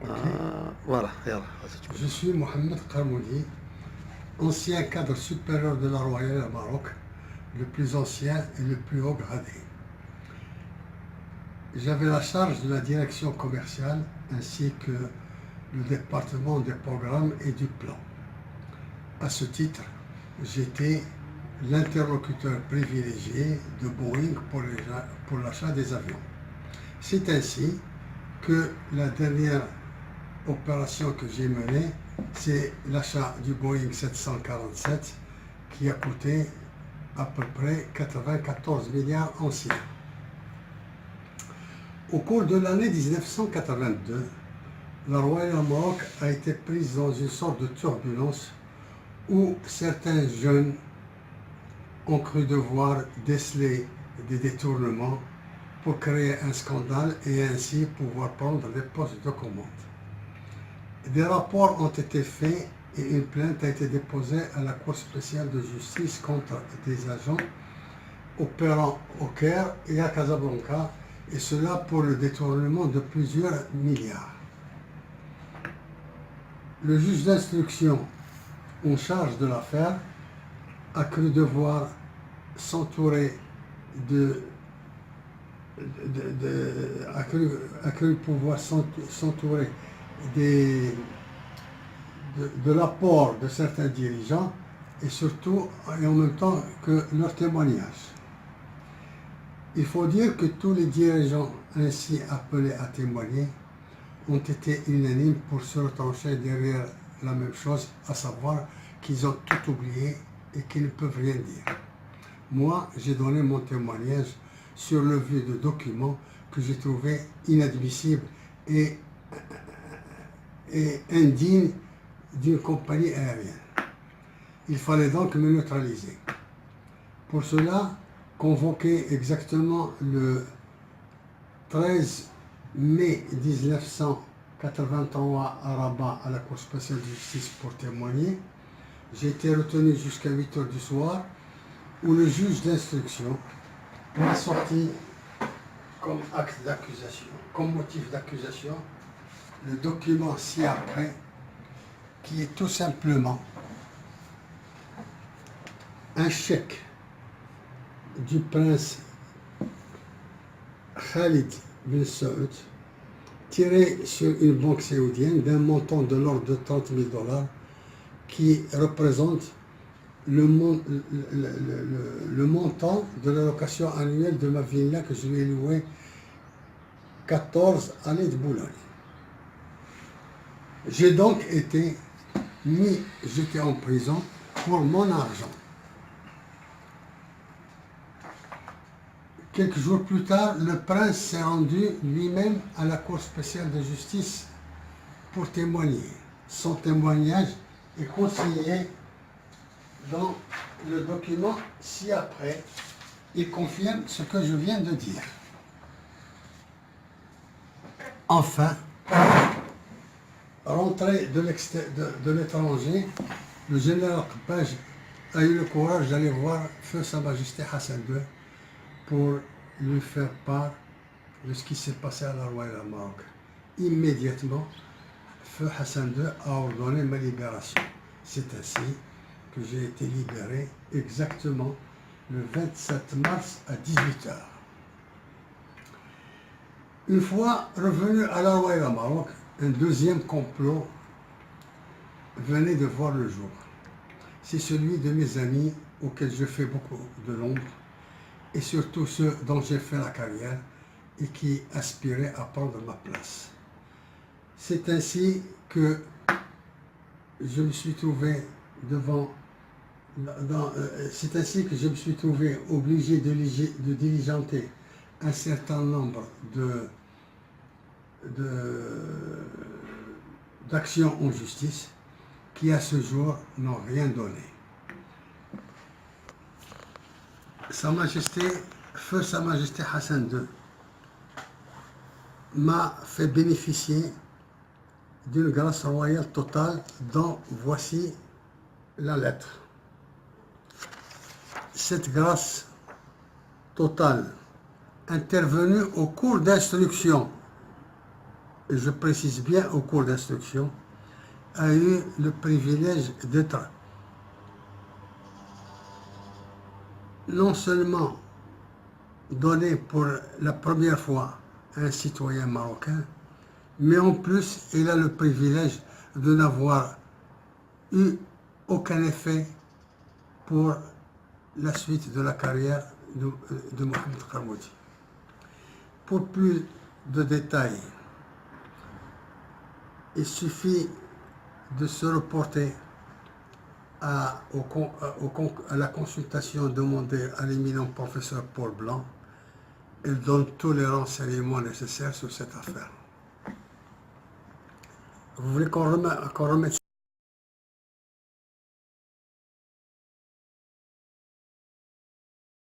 Ok. Voilà, yallah. Je suis Mohamed Karmouni, ancien cadre supérieur de la Royale au Maroc, le plus ancien et le plus haut gradé. J'avais la charge de la direction commerciale ainsi que le département des programmes et du plan. À ce titre, j'étais l'interlocuteur privilégié de Boeing pour l'achat des avions. C'est ainsi que la dernière opération que j'ai menée, c'est l'achat du Boeing 747 qui a coûté à peu près 94 milliards anciens. Au cours de l'année 1982, la Royal Maroc a été prise dans une sorte de turbulence où certains jeunes ont cru devoir déceler des détournements pour créer un scandale et ainsi pouvoir prendre des postes de commande. Des rapports ont été faits et une plainte a été déposée à la Cour spéciale de justice contre des agents opérant au Caire et à Casablanca, et cela pour le détournement de plusieurs milliards. Le juge d'instruction en charge de l'affaire a cru devoir s'entourer a cru pouvoir s'entourer de l'apport de certains dirigeants et surtout et en même temps que leurs témoignages. Il faut dire que tous les dirigeants ainsi appelés à témoigner ont été unanimes pour se retrancher derrière la même chose, à savoir qu'ils ont tout oublié et qu'ils ne peuvent rien dire. Moi, j'ai donné mon témoignage sur le vu de documents que j'ai trouvé inadmissibles et indignes d'une compagnie aérienne. Il fallait donc me neutraliser. Pour cela, convoqué exactement le 13 mai 1983 à Rabat à la Cour spéciale de justice pour témoigner, j'ai été retenu jusqu'à 8 heures du soir où le juge d'instruction m'a sorti comme acte d'accusation, comme motif d'accusation, le document ci-après qui est tout simplement un chèque du prince Khalid bin Saoud tiré sur une banque saoudienne d'un montant de l'ordre de 30 000 $ qui représente le montant de l'allocation annuelle de ma villa que je lui ai louée 14 années de Boulogne. J'ai donc été jeté en prison pour mon argent. Quelques jours plus tard, le prince s'est rendu lui-même à la Cour spéciale de justice pour témoigner. Son témoignage est consigné dans le document ci-après. Il confirme ce que je viens de dire. Enfin, rentré de l'étranger, le général Qbaj a eu le courage d'aller voir Feu Sa Majesté Hassan II pour lui faire part de ce qui s'est passé à la Royal Maroc. Immédiatement, Feu Hassan II a ordonné ma libération. C'est ainsi que j'ai été libéré exactement le 27 mars à 18 h. Une fois revenu à la Royal Maroc, un deuxième complot venait de voir le jour. C'est celui de mes amis auxquels je fais beaucoup de l'ombre et surtout ceux dont j'ai fait la carrière et qui aspiraient à prendre ma place. C'est ainsi que je me suis trouvé c'est ainsi que je me suis trouvé obligé de diligenter un certain nombre d'actions en justice qui à ce jour n'ont rien donné. Feu Sa Majesté Hassan II m'a fait bénéficier d'une grâce royale totale dont voici la lettre. Cette grâce totale intervenue au cours d'instruction et je précise bien au cours d'instruction, a eu le privilège d'être non seulement donné pour la première fois à un citoyen marocain, mais en plus, il a le privilège de n'avoir eu aucun effet pour la suite de la carrière de Mohamed Kharmoudi. Pour plus de détails, il suffit de se reporter à la consultation demandée à l'éminent professeur Paul Blanc. Il donne tous les renseignements nécessaires sur cette affaire. Vous voulez qu'on remette